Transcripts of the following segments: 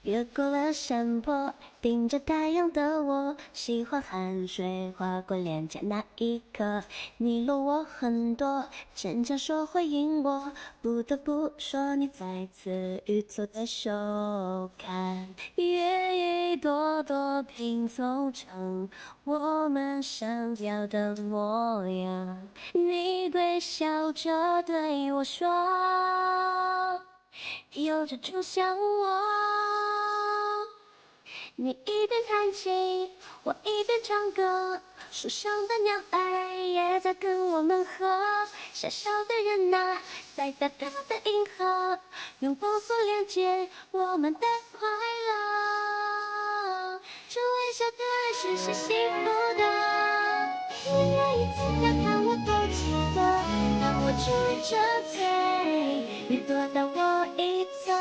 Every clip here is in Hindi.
越过了山坡，顶着太阳的我，喜欢汗水划过脸颊那一刻。你漏我很多，坚强说回应我，不得不说你再次遇错的手，看一页一朵朵拼凑成我们想要的模样。你微笑着对我说，有着就像我。你一边弹琴，我一边唱歌，树上的鸟儿也在跟我们和。小小的人呐，在大大的银河，用波符连接我们的快乐。这微笑的人是谁幸福的？一夜一次的看我都记得，当我举着嘴，你躲到我一侧。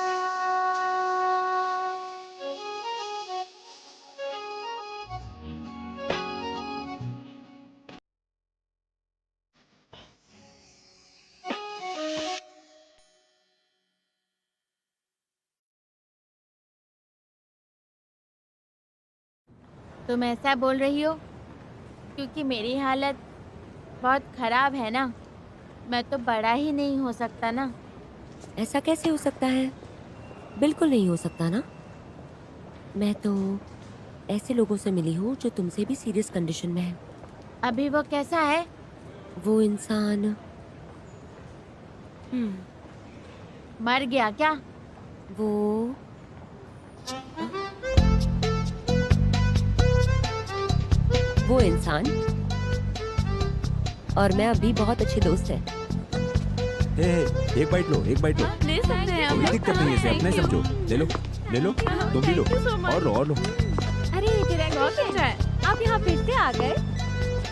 तुम ऐसा बोल रही हो क्योंकि मेरी हालत बहुत ख़राब है ना। मैं तो बड़ा ही नहीं हो सकता ना। ऐसा कैसे हो सकता है? बिल्कुल नहीं हो सकता ना। मैं तो ऐसे लोगों से मिली हूँ जो तुमसे भी सीरियस कंडीशन में है। अभी वो कैसा है? वो इंसान मर गया क्या? वो इंसान और मैं अभी बहुत अच्छे दोस्त हैं। एक बाइट लो, एक बाइट लो। ले सकते हैं कोई दिक्कत नहीं है, इसे अपने समझो। ले लो, ले लो, तुम भी लो, और लो, और लो। अरे डायरेक्टर, आप यहाँ फिर से आ गए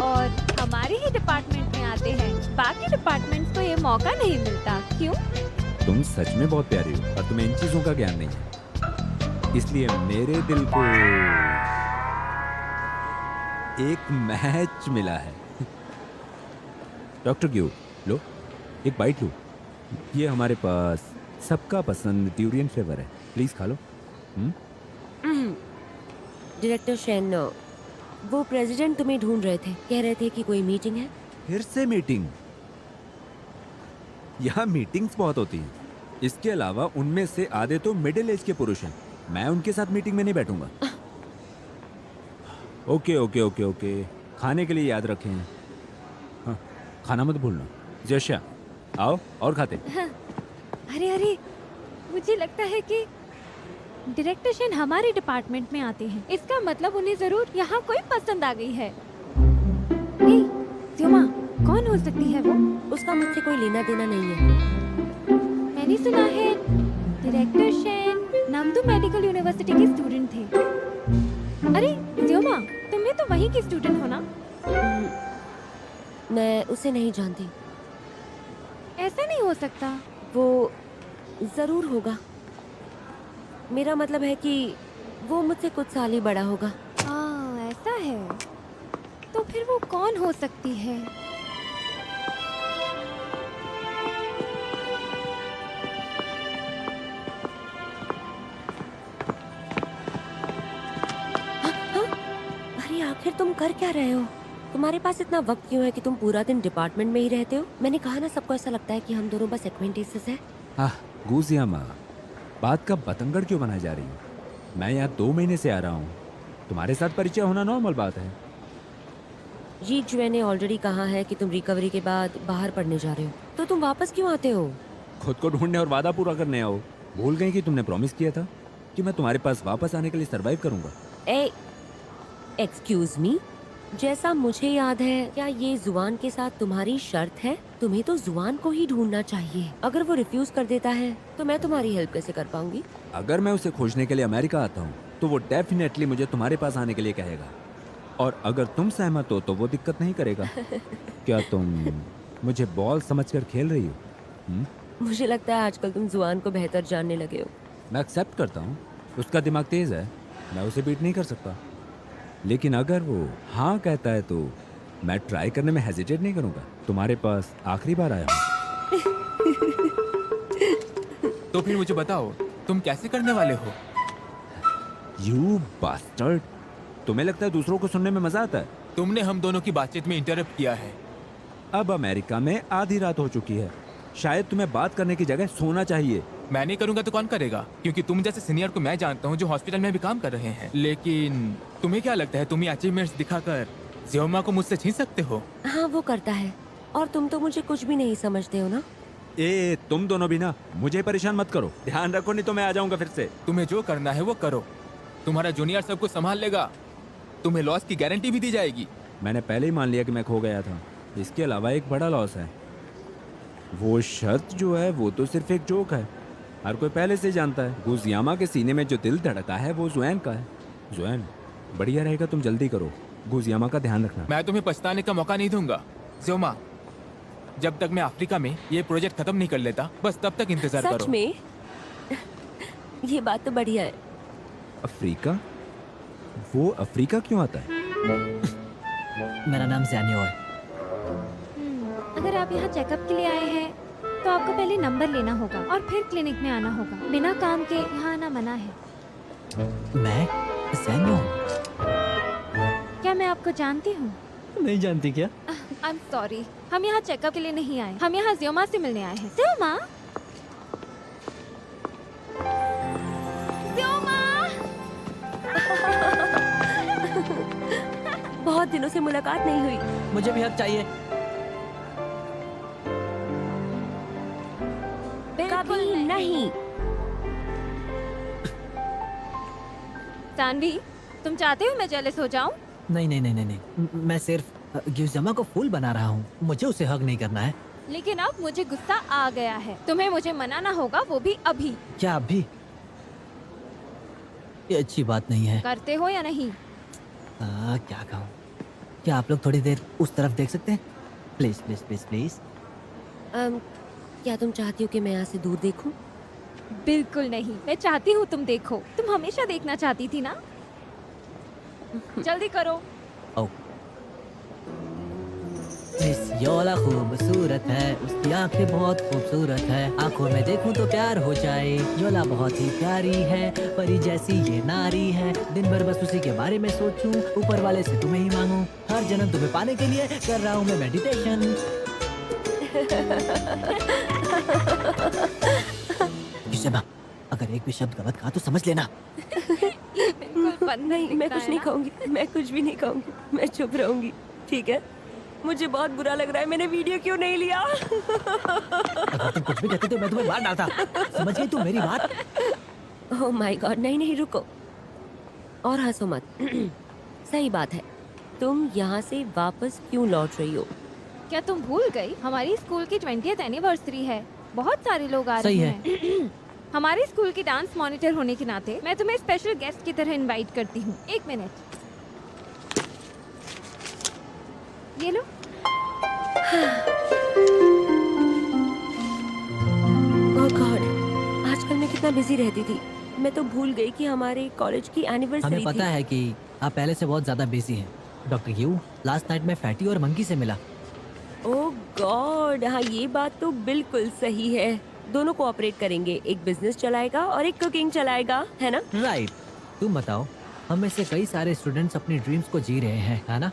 और हमारे ही डिपार्टमेंट में आते हैं। बाकी डिपार्टमेंट्स को ये मौका नहीं मिलता, क्यों? तुम सच में बहुत प्यारी हो और तुम्हें इन चीजों का ज्ञान नहीं है, इसलिए मेरे दिल को एक मैच मिला है। डॉक्टर क्यू, लो, एक बाइट लो। ये हमारे पास सबका पसंद ड्यूरियन फ्लेवर है, प्लीज खा लो। डायरेक्टर शेन, वो प्रेसिडेंट तुम्हें ढूंढ रहे थे, कह रहे थे कि कोई मीटिंग है। फिर से मीटिंग? यहाँ मीटिंग्स बहुत होती हैं। इसके अलावा उनमें से आधे तो मिडिल एज के पुरुष हैं। मैं उनके साथ मीटिंग में नहीं बैठूंगा। ओके ओके ओके ओके, खाने के लिए याद रखें। हाँ, खाना मत भूलना। जशा, आओ और खाते। अरे मुझे लगता है कि डायरेक्टर शेन हमारे डिपार्टमेंट में आते हैं। इसका मतलब उन्हें जरूर यहाँ कोई पसंद आ गई है। त्योमा, कौन हो सकती है वो? उसका मुझसे कोई लेना देना नहीं है। मैंने सुना है डायरेक्टर शेन नामदू मेडिकल यूनिवर्सिटी के स्टूडेंट थे। अरे त्योमा, तुम भी तो वहीं की स्टूडेंट हो ना? मैं उसे नहीं जानती। ऐसा नहीं हो सकता। वो जरूर होगा। मेरा मतलब है कि वो मुझसे कुछ साल ही बड़ा होगा। ऐसा है तो फिर वो कौन हो सकती है? अरे आखिर तुम कर क्या रहे हो? तुम्हारे पास इतना वक्त क्यों है कि तुम पूरा दिन डिपार्टमेंट में ही रहते हो? मैंने कहा ना, सबको ऐसा लगता है कि हम दोनों बस एक्वेंटेंसेस हैं। गूजिया माँ, बात का बतंगड़ क्यों बनाई जा रही है? मैं यहाँ 2 महीने से आ रहा हूँ। तुम्हारे साथ परिचय होना नॉर्मल बात है। जी जुए ने ऑलरेडी कहा है कि तुम रिकवरी के बाद बाहर पढ़ने जा रहे हो, तो तुम वापस क्यों आते हो? खुद को ढूंढने और वादा पूरा करने आओ। भूल गई कि तुमने प्रॉमिस किया था कि मैं तुम्हारे पास वापस आने के लिए सरवाइव करूंगा। एक्सक्यूज मी, जैसा मुझे याद है, क्या ये जुआन के साथ तुम्हारी शर्त है? तुम्हें तो जुआन को ही ढूंढना चाहिए। अगर वो रिफ्यूज कर देता है तो मैं तुम्हारी हेल्प कैसे कर पाऊंगी? अगर मैं उसे खोजने के लिए अमेरिका आता हूँ तो वो डेफिनेटली मुझे तुम्हारे पास आने के लिए कहेगा, और अगर तुम सहमत हो तो वो दिक्कत नहीं करेगा। क्या तुम मुझे बॉल समझकर खेल रही हो? मुझे लगता है आजकल तुम जुआन को बेहतर जानने लगे हो। मैं एक्सेप्ट करता हूँ, उसका दिमाग तेज है, मैं उसे बीट नहीं कर सकता। लेकिन अगर वो हाँ कहता है तो मैं ट्राई करने में हेजिटेट नहीं करूँगा। तुम्हारे पास आखिरी बार आया हूँ। तो फिर मुझे बताओ, तुम कैसे करने वाले हो? यू बास्टर्ड, तुम्हें लगता है दूसरों को सुनने में मजा आता है? तुमने हम दोनों की बातचीत में इंटरप्ट किया है। अब अमेरिका में आधी रात हो चुकी है, शायद तुम्हें बात करने की जगह सोना चाहिए। मैं नहीं करूंगा तो कौन करेगा? क्योंकि तुम जैसे सीनियर को मैं जानता हूँ जो हॉस्पिटल में भी काम कर रहे हैं। लेकिन तुम्हें क्या लगता है तुम ये अचीवमेंट्स दिखाकर ज़ियोमा को मुझसे छीन सकते हो? हाँ वो करता है, और तुम तो मुझे कुछ भी नहीं समझते हो ना। ए तुम दोनों भी ना मुझे परेशान मत करो, ध्यान रखो नहीं तो मैं आ जाऊंगा फिर से। तुम्हें जो करना है वो करो, तुम्हारा जूनियर सब कुछ संभाल लेगा। तुम्हें लॉस की गारंटी भी दी जाएगी। मैंने पहले ही मान लिया कि मैं खो गया था, इसके अलावा एक बड़ा लॉस है। वो शर्त जो है वो तो सिर्फ एक जोक है, हर कोई पहले से जानता है। गुजियामा के सीने में जो दिल धड़का है वो जुएन का है। जुएन, बढ़िया रहेगा तुम जल्दी करो, गुजियामा का ध्यान रखना। मैं तुम्हें पछताने का मौका नहीं दूंगा ज़ियोमा। जब तक मैं अफ्रीका में ये प्रोजेक्ट खत्म नहीं कर लेता, बस तब तक इंतजार सच करो। में? ये बात तो बढ़िया है। अफ्रीका? वो अफ्रीका क्यों आता है? मेरा नाम ज़ैनियो है। अगर आप यहाँ चेकअप के लिए आए हैं तो आपको पहले नंबर लेना होगा और फिर क्लिनिक में आना होगा। बिना काम के यहाँ आना मना है। मैं ज़ैनियो हूँ। क्या मैं आपको जानती हूँ? नहीं जानती क्या? आई एम सॉरी, हम यहाँ चेकअप के लिए नहीं आए, हम यहाँ ज़ियोमा से मिलने आए हैं। ज़ियोमा? ज़ियोमा! बहुत दिनों से मुलाकात नहीं हुई। मुझे भी हक चाहिए। कभी नहीं। सानवी, तुम चाहते हो मैं जेलस हो जाऊं? नहीं नहीं नहीं नहीं नहीं, मैं सिर्फ गियोज़ामा को फूल बना रहा हूँ, मुझे उसे हक नहीं करना है। लेकिन अब मुझे गुस्सा आ गया है, तुम्हें मुझे मनाना होगा, वो भी अभी। क्या अभी? ये अच्छी बात नहीं है। करते हो या नहीं? क्या कहूँ? क्या आप लोग थोड़ी देर उस तरफ देख सकते हैं? Please please please please. क्या तुम चाहती हो कि मैं यहाँ से दूर देखूं? बिल्कुल नहीं, मैं चाहती हूँ तुम देखो। तुम हमेशा देखना चाहती थी ना? जल्दी करो। ओ, मिस योला खूबसूरत है, उसकी आंखें बहुत खूबसूरत है। आंखों में देखूं तो प्यार हो जाए। योला बहुत ही प्यारी है, परी जैसी ये नारी है। दिन भर बस उसी के बारे में सोचूं, ऊपर वाले से तुम्हें ही मांगूं। हर जन्म तुम्हें पाने के लिए कर रहा हूँ मैं मेडिटेशन। गियोज़ामा, अगर एक भी शब्द गलत कहा तो समझ लेना। बिल्कुल बंद नहीं, मैं कुछ नहीं कहूँगी, मैं कुछ भी नहीं कहूँगी, मैं चुप रहूँगी, ठीक है? मुझे बहुत बुरा लग रहा है, मैंने वीडियो क्यों नहीं लिया? अगर तुम कुछ भी कहती तो मैं तुम्हें मार डालता। समझ गई तुम मेरी बात? ओह माय गॉड, नहीं नहीं रुको और हंसो मत। सही बात है, तुम यहाँ से वापस क्यों लौट रही हो? क्या तुम भूल गई? हमारी स्कूल की 20th एनिवर्सरी है, बहुत सारे लोग आ रहे सही हैं। हमारे स्कूल की डांस मॉनिटर होने के नाते मैं तुम्हें स्पेशल गेस्ट की तरह इनवाइट करती हूँ। 1 मिनट, ये लो। ओह गॉड, आजकल मैं कितना बिजी रहती थी, मैं तो भूल गई कि हमारे कॉलेज की एनिवर्सरी हमें पता है कि आप पहले से बहुत ज्यादा बिजी हैं। डॉक्टर यू, लास्ट नाइट मैं फैटी और मंकी से मिला। ओह गॉड, हाँ ये बात तो बिल्कुल सही है। दोनों कोऑपरेट करेंगे, एक बिजनेस चलाएगा और एक कुकिंग चलाएगा, है ना? राइट। तुम बताओ, हम में से कई सारे स्टूडेंट्स अपनी ड्रीम्स को जी रहे हैं, है ना?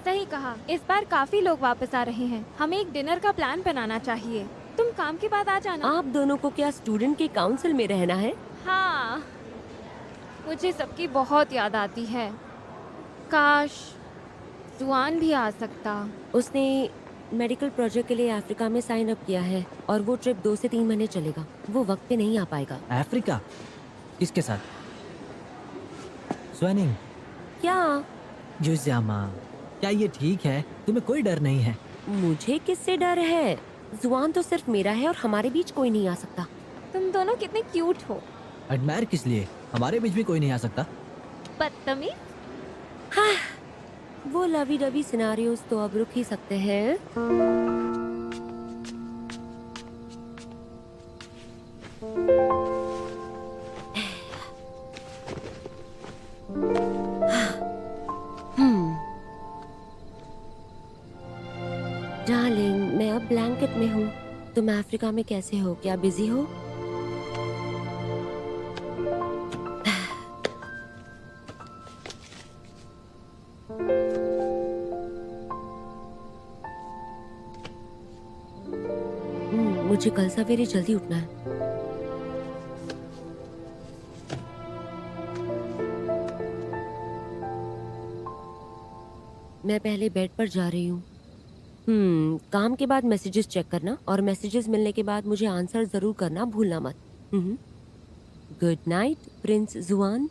सही कहा, इस बार काफी लोग वापस आ रहे हैं। हमें एक डिनर का प्लान बनाना चाहिए। तुम काम के बाद आ जाना। आप दोनों को क्या स्टूडेंट के काउंसिल में रहना है? हाँ, मुझे सबकी बहुत याद आती है। काश जुआन भी आ सकता। उसने मेडिकल प्रोजेक्ट के लिए अफ्रीका में साइन अप किया है और वो ट्रिप 2 से 3 महीने चलेगा। वो वक्त पे नहीं आ पाएगा। अफ्रीका? किसके साथ? स्वेनिंग? क्या? गियोज़ामा, क्या ये ठीक है? तुम्हें कोई डर नहीं है? मुझे किससे डर है? जुआन तो सिर्फ मेरा है और हमारे बीच कोई नहीं आ सकता। तुम दोनों कितने क्यूट हो। एडमायर किस लिए? हमारे बीच भी कोई नहीं आ सकता। बदतमीज। हाँ, वो लवी डवी सिनारियोस तो अब रुक ही सकते हैं। डार्लिंग, मैं अब ब्लैंकेट में हूँ। तुम अफ्रीका में कैसे हो? क्या बिजी हो? मुझे कल सवेरे जल्दी उठना है। मैं पहले बेड पर जा रही हूँ। काम के बाद मैसेजेस चेक करना और मैसेजेस मिलने के बाद मुझे आंसर जरूर करना भूलना मत। गुड नाइट प्रिंस जुआन।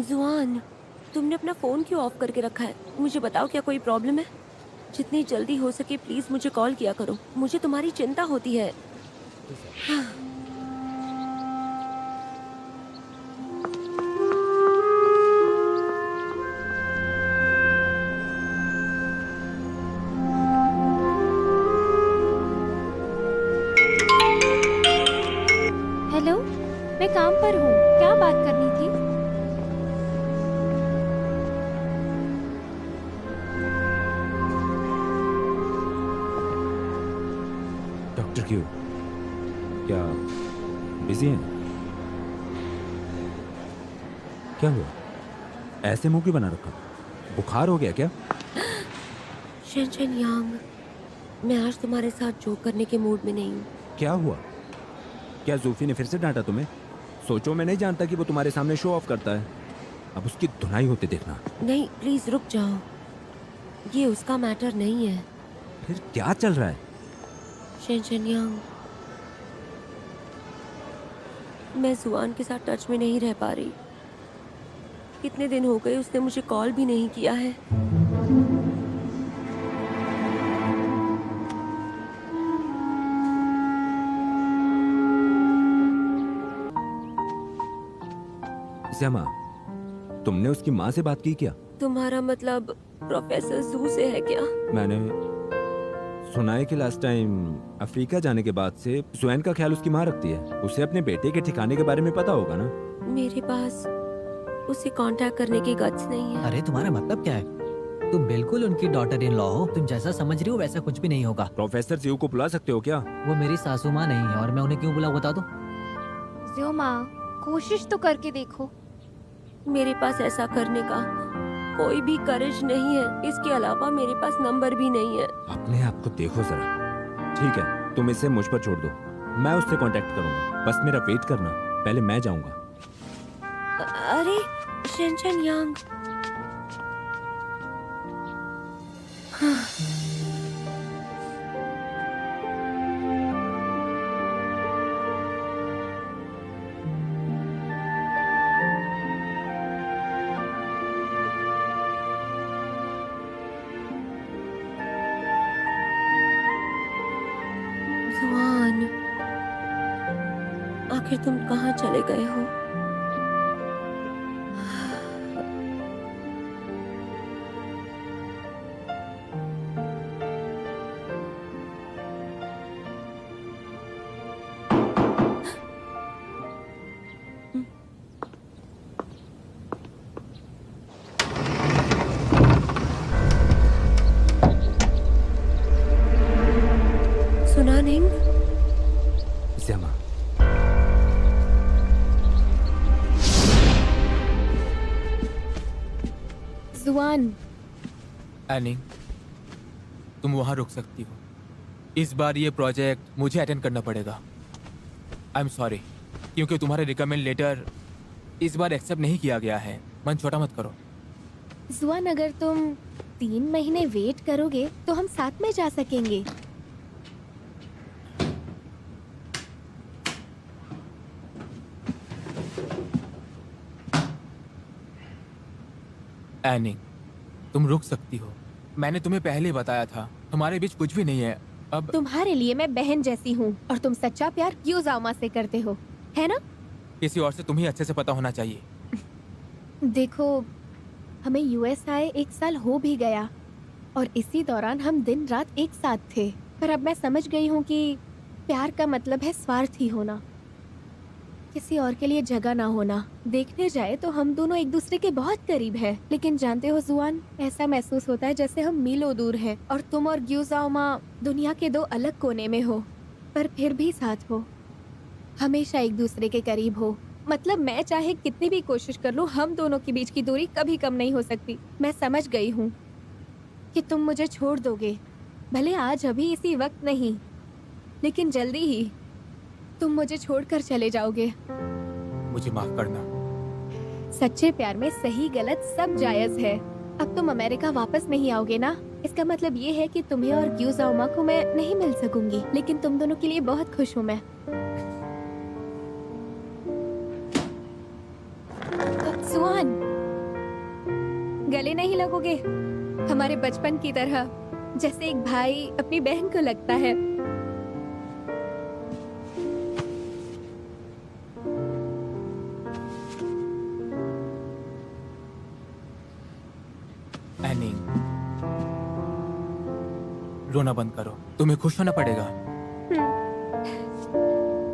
जुआन, तुमने अपना फोन क्यों ऑफ करके रखा है? मुझे बताओ, क्या कोई प्रॉब्लम है? जितनी जल्दी हो सके प्लीज मुझे कॉल किया करो, मुझे तुम्हारी चिंता होती है। हेलो, मैं काम पर हूँ, क्या बात करनी थी? डॉक्टर क्यों, क्या बिजी हैं? क्या हुआ? ऐसे मुंह क्यों बना रखा? बुखार हो गया क्या? शेनचेन यांग, मैं आज तुम्हारे साथ जोक करने के मूड में नहीं हूँ। क्या हुआ? क्या जूफी ने फिर से डांटा तुम्हें? सोचो, मैं नहीं जानता कि वो तुम्हारे सामने शो ऑफ करता है। अब उसकी धुनाई होते देखना। नहीं, प्लीज रुक जाओ, ये उसका मैटर नहीं है। फिर क्या चल रहा है? शेनचेन यांग, मैं जुआन के साथ टच में नहीं रह पा रही। कितने दिन हो गए उसने मुझे कॉल भी नहीं किया है। ज़मा, तुमने उसकी माँ से बात की क्या? तुम्हारा मतलब प्रोफेसर जू से है क्या? मैंने सुना है कि लास्ट टाइम अफ्रीका जाने के बाद से जुआन का ख्याल उसकी माँ रखती है। उसे अपने बेटे के ठिकाने के बारे में पता होगा ना? मेरे पास उसे कांटेक्ट करने की गट्स नहीं है। अरे तुम्हारा मतलब क्या है? तुम बिल्कुल उनकी डॉटर इन लॉ हो। तुम जैसा समझ रही हो वैसा कुछ भी नहीं होगा। प्रोफेसर जीव को बुला सकते हो क्या? वो मेरी सासू माँ नहीं है और मैं उन्हें क्यों बुलाऊं बता दो। जियो माँ, कोशिश तो करके देखो। मेरे पास ऐसा करने का कोई भी करेज नहीं है। इसके अलावा मेरे पास नंबर भी नहीं है। अपने आप को देखो जरा। ठीक है, तुम इसे मुझ पर छोड़ दो, मैं उससे कांटेक्ट करूंगा। बस मेरा वेट करना, पहले मैं जाऊंगा। अरे शेनचेन यांग, जुआन, आखिर तुम कहाँ चले गए हो? सुना नहीं? ज़मा, जुआन, एनिंग, तुम वहाँ रुक सकती हो। इस बार ये प्रोजेक्ट मुझे अटेंड करना पड़ेगा। आई एम सॉरी, क्योंकि तुम्हारे रिकमेंड लेटर इस बार एक्सेप्ट नहीं किया गया है। मन छोटा मत करो। जुआन, अगर तुम 3 महीने वेट करोगे तो हम साथ में जा सकेंगे। एनिंग, तुम रुक सकती हो। मैंने तुम्हें पहले बताया था, हमारे बीच कुछ भी नहीं है। अब तुम्हारे लिए मैं बहन जैसी हूँ और तुम सच्चा प्यार क्यों जामा से करते हो, है ना? किसी और से तुम्हें अच्छे से पता होना चाहिए। देखो, हमें यूएस आए 1 साल हो भी गया और इसी दौरान हम दिन रात एक साथ थे। पर अब मैं समझ गई हूँ कि प्यार का मतलब है स्वार्थी होना, किसी और के लिए जगह ना होना। देखने जाए तो हम दोनों एक दूसरे के बहुत करीब हैं, लेकिन जानते हो जुआन, ऐसा महसूस होता है जैसे हम मीलों दूर हैं और तुम और ग्यूजाओमा दुनिया के दो अलग कोने में हो, पर फिर भी साथ हो, हमेशा एक दूसरे के करीब हो। मतलब मैं चाहे कितनी भी कोशिश कर लूं, हम दोनों के बीच की दूरी कभी कम नहीं हो सकती। मैं समझ गई हूँ कि तुम मुझे छोड़ दोगे, भले आज अभी इसी वक्त नहीं, लेकिन जल्दी ही तुम मुझे छोड़कर चले जाओगे। मुझे माफ करना। सच्चे प्यार में सही गलत सब जायज है। अब तुम अमेरिका वापस नहीं आओगे ना? इसका मतलब ये है कि तुम्हें और ग्यूजाओमा को मैं नहीं मिल सकूंगी, लेकिन तुम दोनों के लिए बहुत खुश हूँ मैं। सुहान, गले नहीं लगोगे? हमारे बचपन की तरह, जैसे एक भाई अपनी बहन को लगता है। एनी, रोना बंद करो, तुम्हें खुश होना पड़ेगा।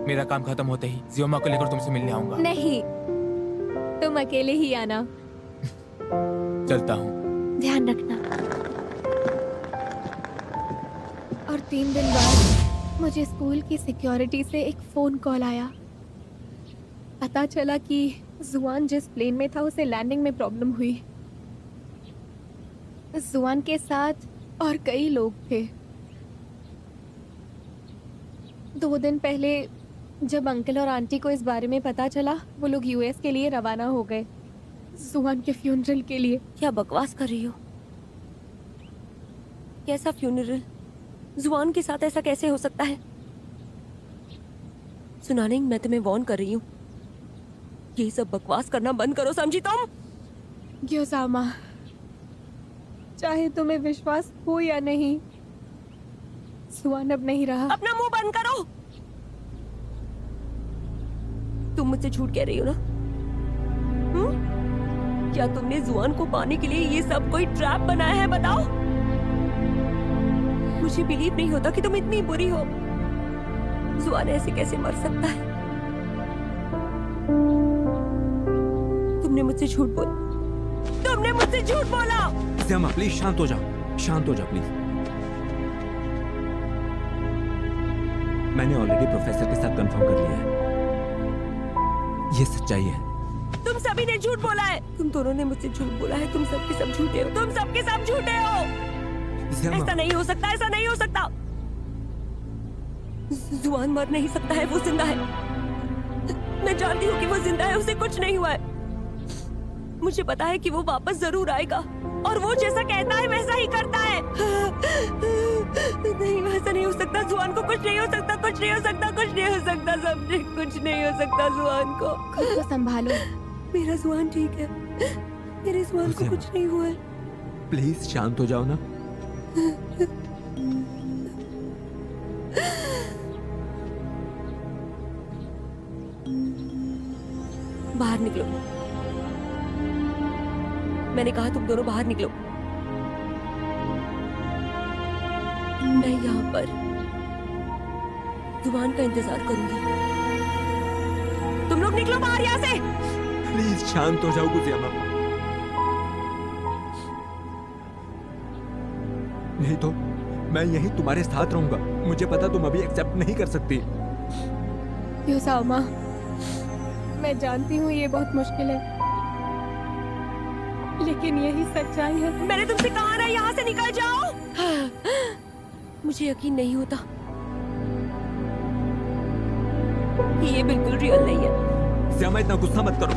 मेरा काम खत्म होते ही जियोमा को लेकर तुमसे मिलने आऊंगा। नहीं, तुम अकेले ही आना। चलता हूँ। ध्यान रखना। और 3 दिन बाद मुझे स्कूल की सिक्योरिटी से एक फोन कॉल आया। पता चला कि जुआन जिस प्लेन में था उसे लैंडिंग में प्रॉब्लम हुई। जुआन के साथ और कई लोग थे। 2 दिन पहले जब अंकल और आंटी को इस बारे में पता चला, वो लोग यूएस के लिए रवाना हो गए, जुआन के फ्यूनरल के लिए। क्या बकवास कर रही हो? कैसा फ्यूनरल? जुआन के साथ ऐसा कैसे हो सकता है? सुनानिंग, मैं तुम्हें वार्न कर रही हूँ, ये सब बकवास करना बंद करो, समझी तुम? ग्योजामा, चाहे तुम्हें विश्वास हो या नहीं, जुआन अब नहीं रहा। अपना मुंह बंद करो। तुम मुझसे झूठ कह रही हो ना? क्या तुमने जुआन को पाने के लिए ये सब कोई ट्रैप बनाया है? बताओ। मुझे बिलीव नहीं होता कि तुम इतनी बुरी हो। जुआन ऐसे कैसे मर सकता है? तुमने मुझसे झूठ बोला। तुमने मुझसे झूठ बोला। जियोमा, प्लीज शांत हो जाओ, शांत हो जाओ प्लीज। मैंने ऑलरेडी प्रोफेसर के साथ कंफर्म कर लिया है, ये सच्चाई है। तुम सभी ने झूठ बोला है। तुम दोनों ने मुझसे झूठ बोला है। तुम सबके सब झूठे हो। तुम सबके सब झूठे हो। ऐसा नहीं हो सकता, ऐसा नहीं हो सकता। जुआन मर नहीं सकता है, वो जिंदा है। मैं जानती हूँ कि वो जिंदा है, उसे कुछ नहीं हुआ है। मुझे पता है कि वो वापस जरूर आएगा और वो जैसा कहता है वैसा ही करता है। नहीं, वैसा नहीं हो सकता। जुआन को कुछ नहीं हो सकता, कुछ नहीं हो सकता, कुछ नहीं हो सकता, समझे? कुछ नहीं हो सकता जुआन को। खुद को संभालो। मेरा जुआन ठीक है, मेरे जुआन को कुछ नहीं हुआ है। प्लीज शांत हो जाओ ना। बाहर निकलो। मैंने कहा तुम दोनों बाहर निकलो। मैं यहाँ पर जुबान का इंतजार करूंगी। तुम लोग निकलो बाहर यहाँ से। प्लीज शांत हो जाओ गुजियामा, नहीं तो मैं यहीं तुम्हारे साथ रहूंगा। मुझे पता तुम अभी एक्सेप्ट नहीं कर सकती। ग्योजामा, मैं जानती हूँ ये बहुत मुश्किल है, लेकिन यही सच्चाई है। मैंने तुमसे कहा ना, यहाँ से निकल जाओ। मुझे यकीन नहीं होता कि ये बिल्कुल रियल नहीं है। ज़ियामा, इतना गुस्सा मत करो।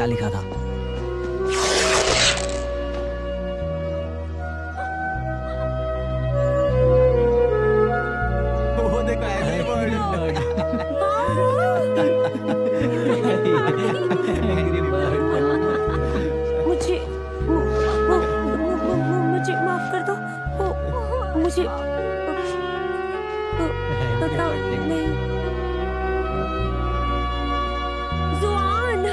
लिखा था? वो देखो Angry Bird। Angry Bird। मुझे मुझे माफ कर दो। मुझे पता नहीं। जुआन,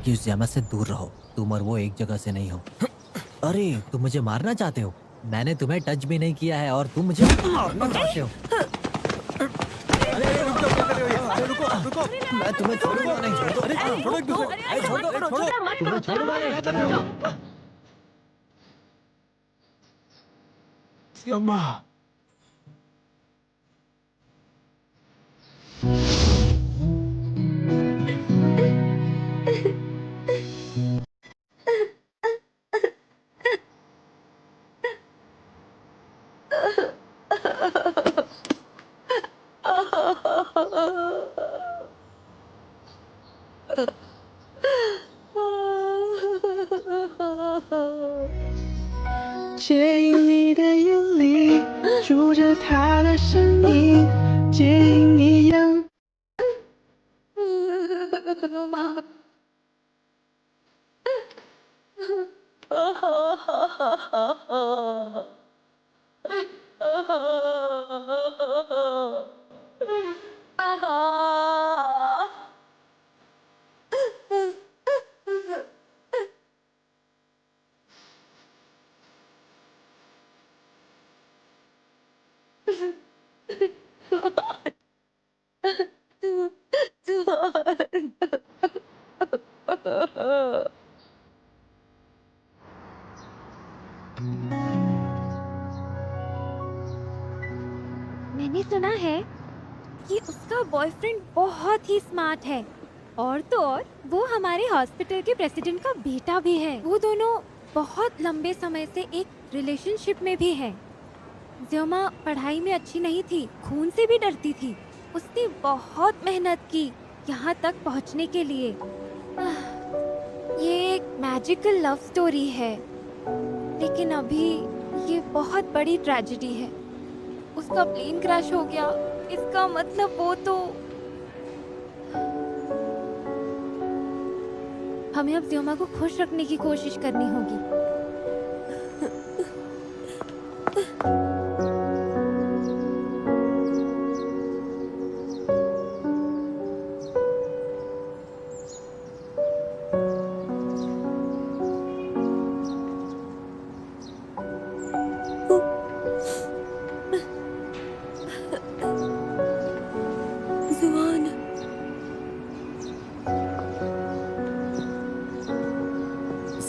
कि उस जमा से दूर रहो। तुम और वो एक जगह से नहीं हो। अरे तुम मुझे मारना चाहते हो? मैंने तुम्हें टच भी नहीं किया है और तुम मुझे मारना चाहते हो। रुको। मैं तुम्हें छोड़ूंगा नहीं। छोड़ दो। अरे छोड़ो एक दूसरे। अरे छोड़ दो। तुम्हें छोड़ूंगा नहीं। अम्मा।借引你的眼里住着他的身影，借引你眼。मैंने सुना है कि उसका बॉयफ्रेंड बहुत ही स्मार्ट है और तो और वो हमारे हॉस्पिटल के प्रेसिडेंट का बेटा भी है। वो दोनों बहुत लंबे समय से एक रिलेशनशिप में भी है। ज़्योमा पढ़ाई में अच्छी नहीं थी, खून से भी डरती थी। उसने बहुत मेहनत की यहाँ तक पहुँचने के लिए। ये एक मैजिकल लव स्टोरी है, लेकिन अभी ये बहुत बड़ी ट्रेजेडी है। उसका प्लेन क्रैश हो गया, इसका मतलब वो तो हमें अब ज़्योमा को खुश रखने की कोशिश करनी होगी।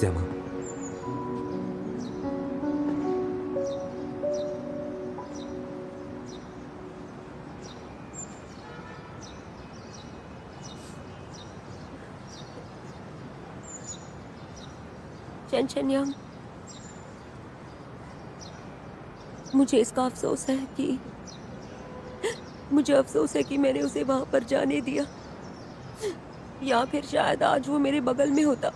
ज़मा, चंचनयांग, मुझे इसका अफसोस है कि मैंने उसे वहां पर जाने दिया, या फिर शायद आज वो मेरे बगल में होता,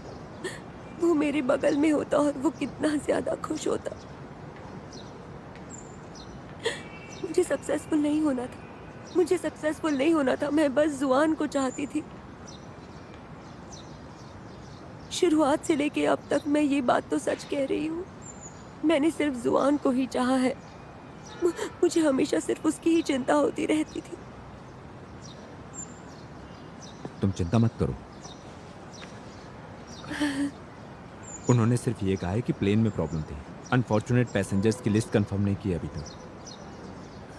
और वो कितना ज्यादा खुश होता। मुझे सक्सेसफुल नहीं होना था। मैं बस जुआन को चाहती थी। शुरुआत से लेके अब तक मैं ये बात तो सच कह रही हूँ, मैंने सिर्फ जुआन को ही चाहा है। मुझे हमेशा सिर्फ उसकी ही चिंता होती रहती थी। तुम चिंता मत करो। उन्होंने सिर्फ ये कहा है कि प्लेन में प्रॉब्लम थी। अनफॉर्चुनेट पैसेंजर्स की लिस्ट कंफर्म नहीं की अभी तक।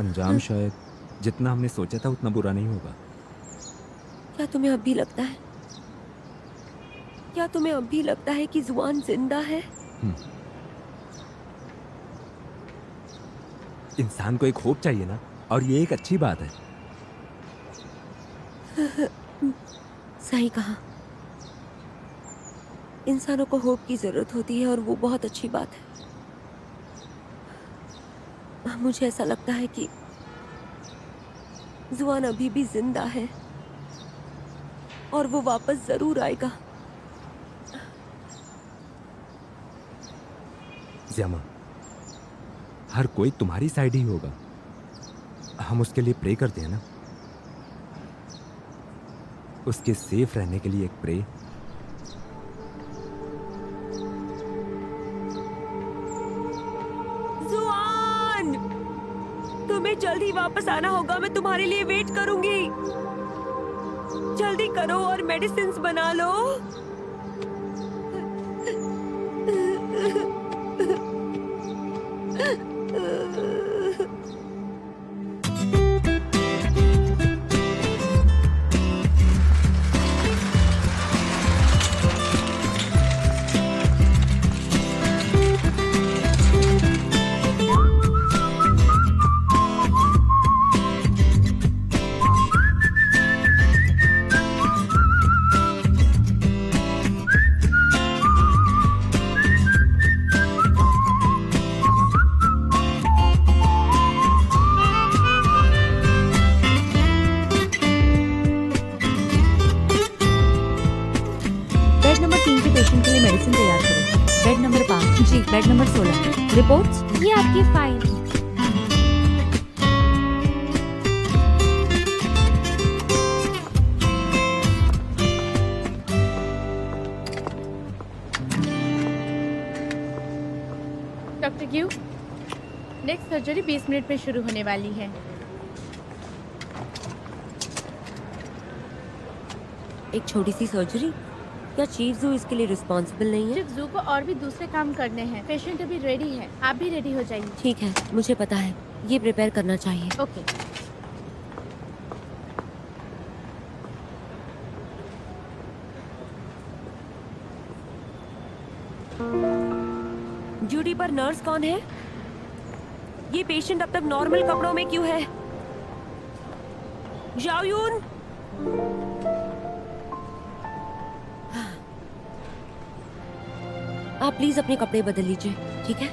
अंजाम शायद जितना हमने सोचा था उतना बुरा नहीं होगा। क्या तुम्हें अब भी लगता है कि जुआन जिंदा है? इंसान को एक होप चाहिए ना, और ये एक अच्छी बात है। सही कहा। इंसानों को होप की जरूरत होती है और वो बहुत अच्छी बात है। मुझे ऐसा लगता है कि जुआन अभी भी जिंदा है और वो वापस जरूर आएगा। ज़मा, हर कोई तुम्हारी साइड ही होगा। हम उसके लिए प्रे करते हैं ना, उसके सेफ रहने के लिए एक प्रे। जुआन, तुम्हें जल्दी वापस आना होगा। मैं तुम्हारे लिए वेट करूंगी। जल्दी करो और मेडिसिन्स बना लो। Bed number 16। रिपोर्ट्स? ये आपकी file. Doctor Q, next surgery 20 minute में शुरू होने वाली है। एक छोटी सी सर्जरी? क्या चीफ जू इसके लिए रिस्पॉन्सिबल नहीं है? चीफ जू को और भी दूसरे काम करने हैं। पेशेंट अभी रेडी है, आप भी रेडी हो जाइए। ठीक है, मुझे पता है, ये प्रिपेयर करना चाहिए। ओके। ड्यूटी पर नर्स कौन है? ये पेशेंट अब तक नॉर्मल कपड़ों में क्यों है? जाओयून, आप प्लीज अपने कपड़े बदल लीजिए, ठीक है?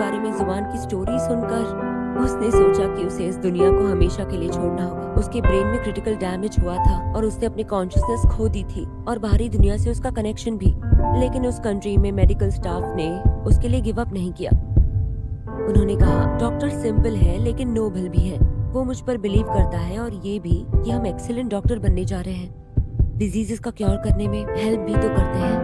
बारे में जुबान की स्टोरी सुनकर उसने सोचा कि उसे इस दुनिया को हमेशा के लिए छोड़ना होगा। उसके ब्रेन में क्रिटिकल डैमेज हुआ था और उसने अपनी कॉन्शियसनेस खो दी थी और बाहरी दुनिया से उसका कनेक्शन भी। लेकिन उस कंट्री में मेडिकल स्टाफ ने उसके लिए गिव अप नहीं किया। उन्होंने कहा डॉक्टर सिंपल है लेकिन नोबल भी है। वो मुझ पर बिलीव करता है और ये भी कि हम एक्सीलेंट डॉक्टर बनने जा रहे हैं। डिजीजेस का क्योर करने में हेल्प भी तो करते हैं।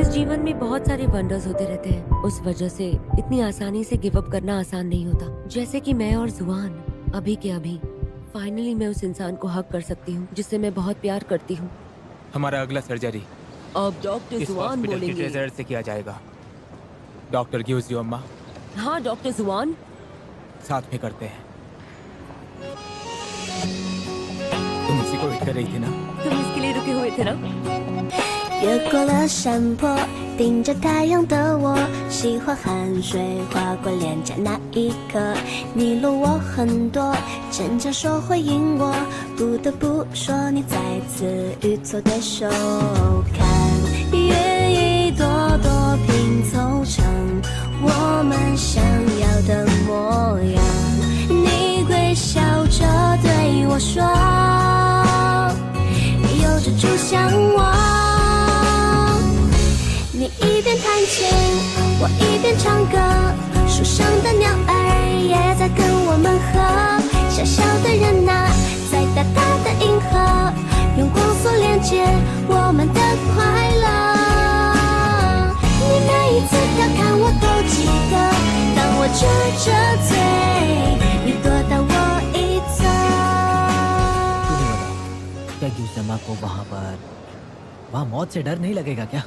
इस जीवन में बहुत सारे वंडर्स होते रहते हैं। उस वजह से इतनी आसानी से गिव अप करना आसान नहीं होता। जैसे कि मैं और जुआन अभी के अभी फाइनली मैं उस इंसान को हक कर सकती हूँ जिससे मैं बहुत प्यार करती हूँ। हमारा अगला सर्जरी अब डॉक्टर इस जुआन हॉस्पिटल की बोलेंगे। ट्रेजर से किया जाएगा। डॉक्टर गिव्स यू अम्मा। हाँ डॉक्टर जुआन। साथ में करते हैं। तुम इसी को वेट कर रही थी ना? तुम इसके लिए रुके हुए थे ना? 越过了山坡，盯着太阳的我，喜欢汗水划过脸颊那一刻，你漏我很多，真诚说回应我，不得不说你再次与错对手，看愿一朵朵拼凑成我们想要的模样，你微笑着对我说，有着主向往。你一边弹琴，我一边唱歌，树上的鸟儿也在跟我们和。小小的人呐，在大大的银河，用光速连接我们的快乐。你每一次调侃我都记得，当我撅着嘴，你躲到我一侧。 क्या यूसमा को वहाँ मौत से डर नहीं लगेगा क्या?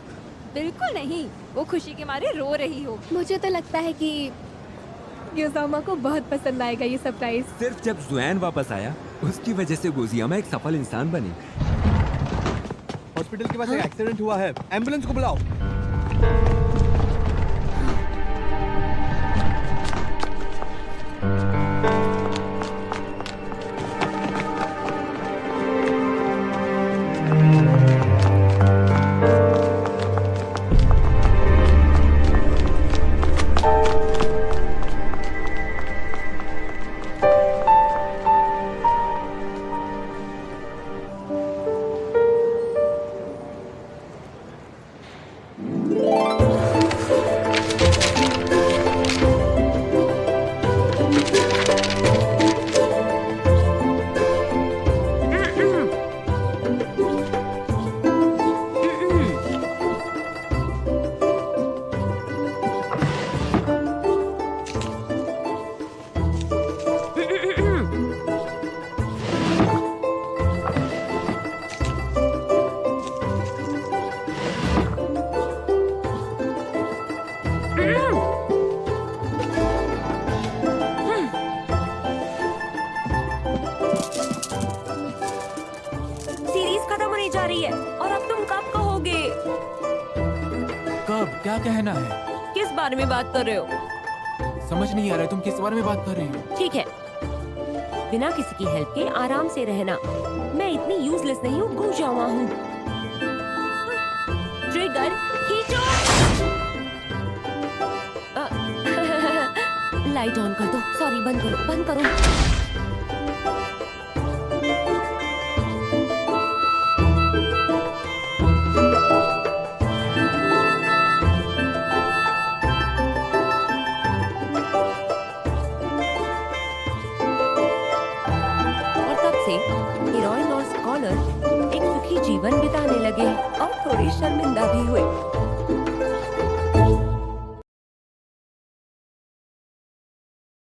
बिल्कुल नहीं, वो खुशी के मारे रो रही हो। मुझे तो लगता है कि यूसामा को बहुत पसंद आएगा ये सरप्राइज। सिर्फ जब जुआन वापस आया उसकी वजह से गोजियामा एक सफल इंसान बनी। हॉस्पिटल के पास एक एक्सीडेंट हुआ है, एम्बुलेंस को बुलाओ। क्या कहना है? किस बारे में बात कर रहे हो? समझ नहीं आ रहा है तुम किस बारे में बात कर रही हो। ठीक है, बिना किसी की हेल्प के आराम से रहना। मैं इतनी यूजलेस नहीं हूँ, गोजामा हूँ। ट्रिगर खींचो। लाइट ऑन कर दो। सॉरी, बंद करो, बंद करो। हीरोइन और स्कॉलर एक सुखी जीवन बिताने लगे और थोड़ी शर्मिंदा भी हुए।